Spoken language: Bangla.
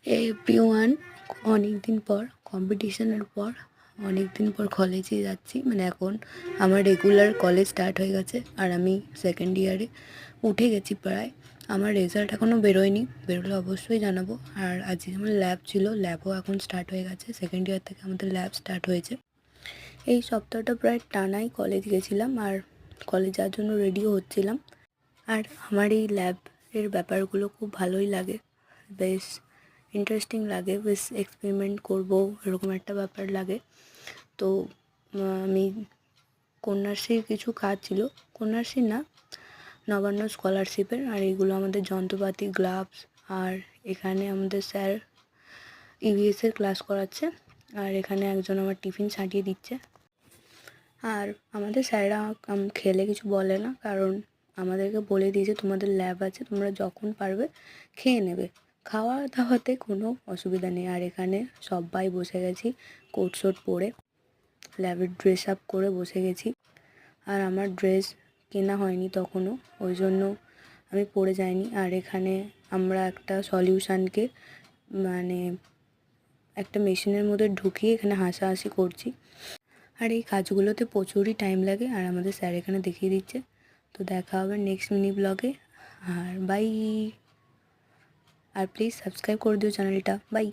এভরিওয়ান, অনেক দিন পর কম্পিটিশনের পর অনেক দিন পর কলেজে যাচ্ছি। মানে এখন আমার রেগুলার কলেজ স্টার্ট হয়ে গেছে আর আমি সেকেন্ড ইয়ারে উঠে গেছি প্রায়। আমার রেজাল্ট এখনও বেরোয়নি, বেরোলে অবশ্যই জানাবো। আর আজকে আমার ল্যাব ছিল, ল্যাবও এখন স্টার্ট হয়ে গেছে। সেকেন্ড ইয়ার থেকে আমাদের ল্যাব স্টার্ট হয়েছে। এই সপ্তাহটা প্রায় টানাই কলেজ গেছিলাম আর কলেজ যাওয়ার জন্য রেডিও হচ্ছিলাম। আর আমার এই ল্যাবের ব্যাপারগুলো খুব ভালোই লাগে, বেশ ইন্টারেস্টিং লাগে, বেশ এক্সপেরিমেন্ট করবো এরকম একটা ব্যাপার লাগে। তো আমি কন্যাশ্রীর কিছু কাজ ছিল, কন্যাশ্রী না, নবান্ন স্কলারশিপের। আর এইগুলো আমাদের যন্ত্রপাতি, গ্লাভস, আর এখানে আমাদের স্যার ইভিএসের ক্লাস করাচ্ছে আর এখানে একজন আমার টিফিন ছাঁটিয়ে দিচ্ছে। আর আমাদের স্যাররা খেলে কিছু বলে না, কারণ আমাদেরকে বলে দিয়েছে তোমাদের ল্যাব আছে, তোমরা যখন পারবে খেয়ে নেবে, খাওয়া দাওয়াতে কোনো অসুবিধা নেই। আর এখানে সবাই বসে গেছি কোট শোট পরে, ল্যাবের ড্রেস আপ করে বসে গেছি। আর আমার ড্রেস কেনা হয়নি তখনও, ওই জন্য আমি পরে যাইনি। আর এখানে আমরা একটা সলিউশানকে মানে একটা মেশিনের মধ্যে ঢুকিয়ে এখানে হাসাহাসি করছি। আর এই কাজগুলোতে প্রচুরই টাইম লাগে আর আমাদের স্যার এখানে দেখিয়ে দিচ্ছে। তো দেখা হবে নেক্সট মিনি ব্লগে। আর বাই। আর প্লিজ সাবস্ক্রাইব করে দিও চ্যানেলটা। বাই।